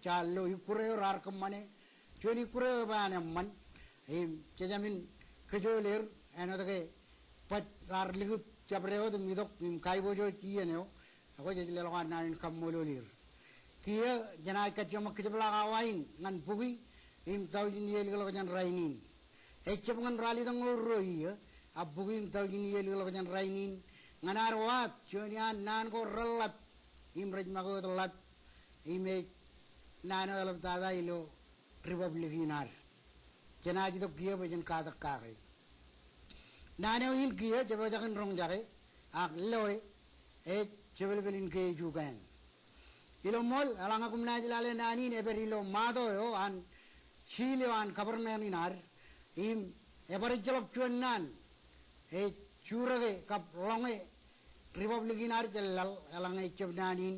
calo ikure rar kemane cuan ikure bana man cejamin kejolir enotake pat rar ligut cabreo dum midok im kai bojo cieneo ako jadi lelokan nanin kamololir kia janai kacoma kecebla kawain ngan pugi im tau jini yel kalau jan rainin ecep ngan rali tangor roi abugi im tau jini yel kalau jan rainin ngan arwat cuanian nan ko relat im raj mago telat ime nano alam tada ilo republikinar cenaji to kia bajan katak kakai nano il kia coba jangan rong jake ak loe cebel belin ke jukan ilo mol alang aku menajlale nani ne berilo mado yo an chilo an kabarmen inar im ebari jelok cuanan curage kap longe republik inar jelal alang ceb nanin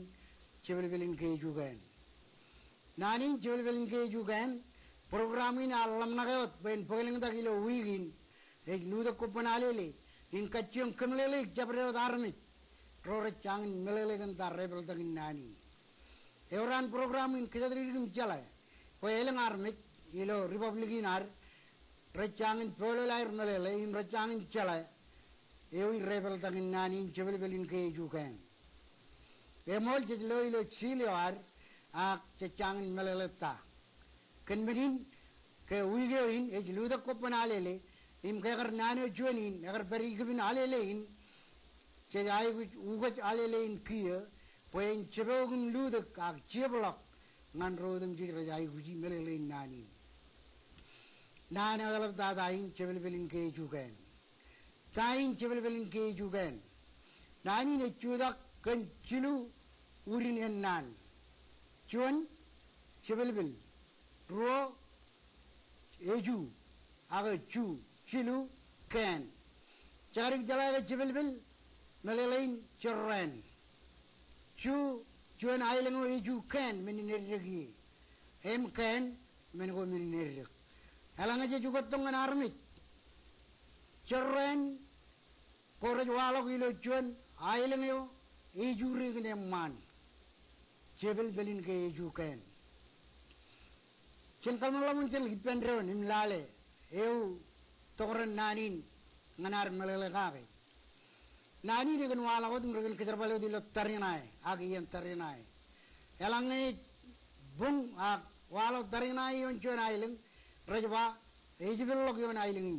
cebel belin ke jukan nanin cebel belin ke jukan program ini alam nagayot ben pogeling ta kilo wigin luda ko panalele in kacyung kemlele jabreo darmit rore changin melele kan tar rebel tagin nani euran program in kedadrigim chala ko eleng armit ilo republik inar rechangin pololair melele in rechangin chala ewi rebel tagin nani cebel belin ke jukan emol jelo ilo chiliar ak changin melele ta kenbenin ke wigein luda ko panalele im kagar nano juanin agar beri gibin alelein cejai ugat alelein kia poin cebogum luda kak ceblok ngan rodum jai guji melelein nani nana galap dadain cebel belin ke jugan tain cebel belin ke jugan nani ne cudak kan cilu urin nan cuan cebel bel ro eju aga cu cilu ken cari jalaga cebel bel melelain cerren cu cuan ailengo eju ken meninergi em ken mengo meninergi alang aja juga tongan armit cerren koraj walok ilo cuan ailengo eju regne man cebel belin ke eju ken cengkal malamun cel hipendro nimlale eu toren nanin nganar melele kake nani dengan wala ko tung kejar di tarinai agi yang tarinai elange bung ak wala tarinai yon cuan ailing rajba ejibel lok yon ailing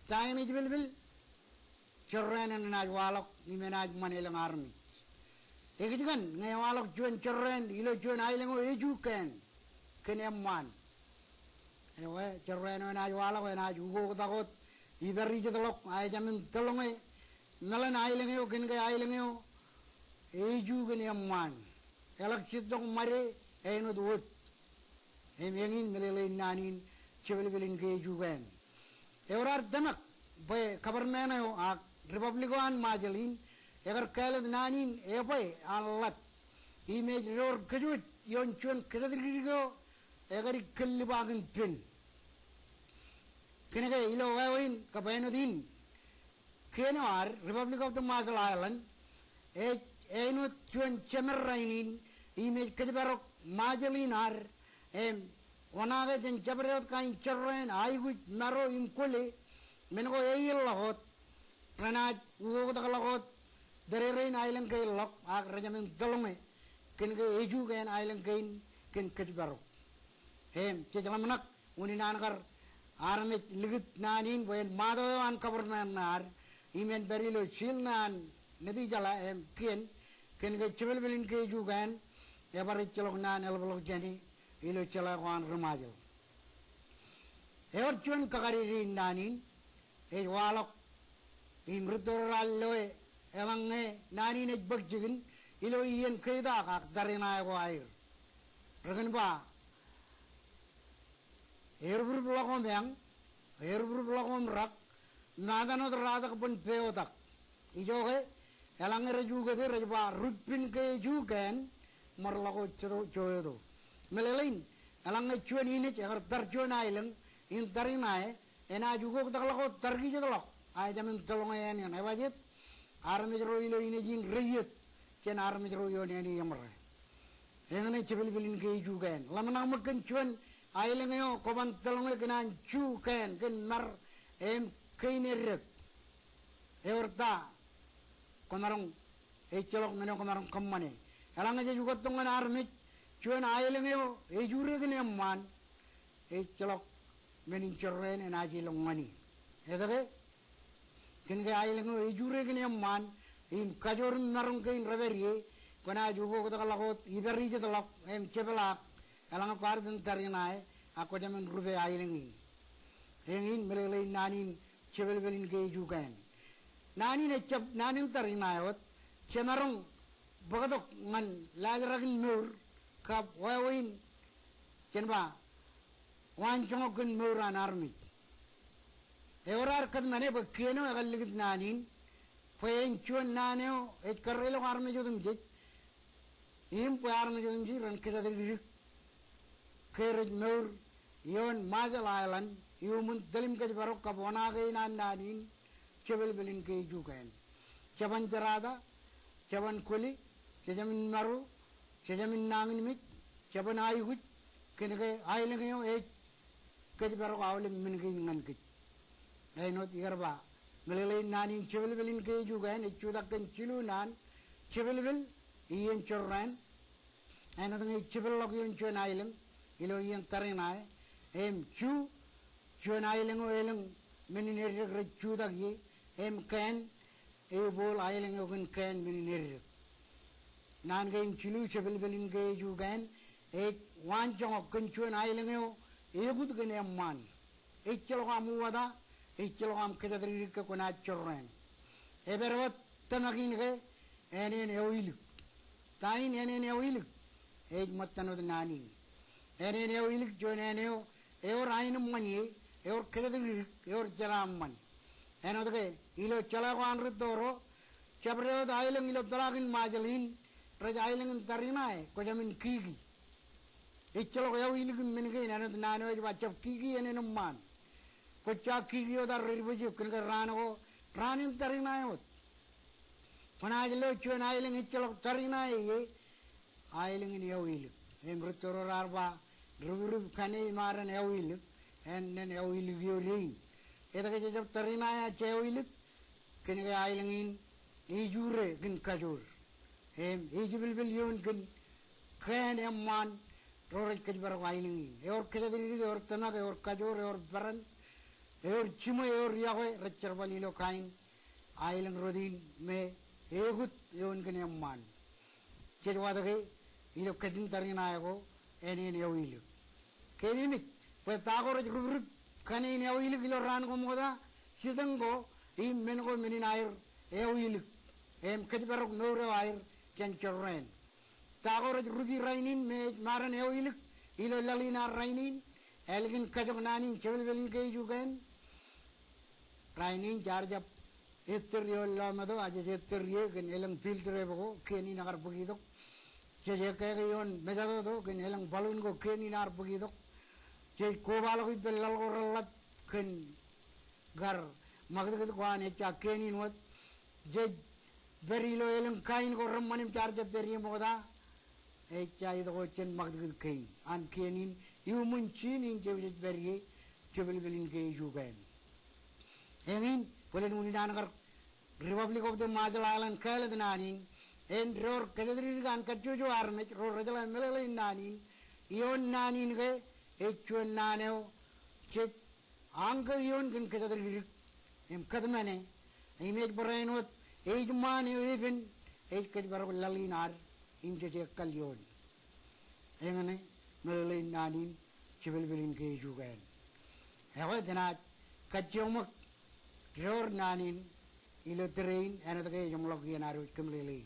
tayin ejibel bil cerren na wala ni menaj manelang armi ekit kan ngay wala cuan cerren ilo cuan ailing o ejuken keneman ewe cerren na wala ko na jugo takot iberi jetelok ay jamin telonge nalan ailing yo ken kay ailing yo eju keneman elak chitong mare eno duot emengin melele nanin cebel belin ke jugan eurar damak be kabarmena yo ak republikan majalin egar kalad nanin epai alat image ror kejut yon chun kedadrigo egar kelibagin pin kene kay ilo gawin kabaynodin kenar republic of the Marshall Island eno chun chemerrainin image kebarok majalinar onaga jen jabrot kain cerren aigut naro imkole mengo eyil lahot ranaj ugo dakalakot dererein island kay lok ak rajamin dolonge ken ke eju kain island kain ken kebarok cejalamak uninanakar armet ligit nanin boyen mado an kabarnan nar imen berilo chilnan nadi jala kien ken ke cebel belin ke jugan ya bari celok nan elbolok jani ilo cela kwan remajel eor cuan kakari nanin walok imrutoral loe elange nanin bagjigin ilo iyen keda kak darina ko air regen ba erbur blogom yang erbur blogom rak nadano radak pun peotak ijoge elange rejuge de rejba rupin ke jugen marlako choyo melelain alang cuan ini agar tercuan ailang in tarinai ena juga kita kalau tergi je telok ay jamin tolong ayan yan ay wajib army ro ilo ini jin riyet cen army ro yo ini yang merah Engane cibil-bilin ke jugan. Lamang makan cuan ailengayo koman talonge kenan cukan ken mar kainerek. Eurta komarong celok ngene komarong kemmane. Alanga je juga tongan armit cuan ailengayo jure kene man celok menin corren en aji longani. Edage ken ke ailengayo jure kene man kajor marong kein reverie kona juga kota kalakot iberi je telok cepelak alanga kardun tarinae aku jaman rube ailengin engin melelei nanin cebel-belin ke jugan nanin ecap nanin tarinae cemarong bagadok ngan lagragin nur kap wawin cenba wancongokun muran armit eurar kad mane bakieno agalligit nanin poyen cuan naneo karelo arme jodum je arme jodum je ran kita dari keraj nur yon Majal Island yumun dalim kaj barok kabona ke nanin cebel belin ke jukan caban cerada caban kuli cajamin maru cajamin nangin mit caban ayugut kene ke aileng yo kaj barok awle min ke ngan ke not igarba melelei nanin cebel belin ke jugan cudakan cilunan cebel bel iyen corran another cebel log yon cuan aileng ilo yen tarinai cuan aileng oeleng meniner cudak ye kan bol aileng ogun kan meniner nan gain cilu cebel belin ke jugan wan jong okun cuan aileng yo gut gene man celo kamu wada celo kam kita dari ke kona corren berwat tamakin ke enen oilu tain enen oilu mattanod nani enen oilu join eneo ainum mani kita dari jaram man enodke ilo cela ko anru toro chabreo aileng ilo beragin majalin raja aileng tarinae ko jamin kigi celo ko oilu menke enod nano bacap kigi enen man ko kigi odar ribuji kun rano ranin tarinae ot panajlo chuan aileng celo tarinae ye aileng ni oilu emrutoro arba rubur kane maran oilu en oilu yorin eta ke jab tarinaya oilu kene ailengin jure kin kajur jibil bil yon kin kan man roraj ke bar ailengin or ke diri or tana ke or kajur or baran chimo or yawe rachar balilo kain aileng rodin me egut yon kin man chewada ke ilo kadin tarinaya ko enen oilu kenimik petagor rubur kane ne oilu kilo ran ko moda sidango men ko menin air oilu kadibarok nore air ken chorren tagor rubi rainin me maran oilu ilo lalina rainin elgin kajok nanin chebel belin ke jugan rainin jarjap etrio lamado aje etrio ken elang filtre bo keni nagar begitu jadi kayak yon mejado do ken elang balun ko keni nar begitu jadi kobalo ko belal ko relat ken gar magde ko ane cha keni not jadi beri lo elang kain ko ramanim charge beri moda cha ido ko chen magde kain an kenin yumun chinin jadi beri cebel belin ke jugan engin polen unidan gar Republic of the Majal Island kala nanin en ror kajadri gan kajuju arme ror rajala melele nanin yon nanin ge chuan naneo che anga yon gen kajadri kadmane image brainot mane even kajbar lalinar inje kalyon engane melele nanin cebel belin ke jugan ewa dana kajjomak ror nanin ilo train ana take jomlok yenaru kemlele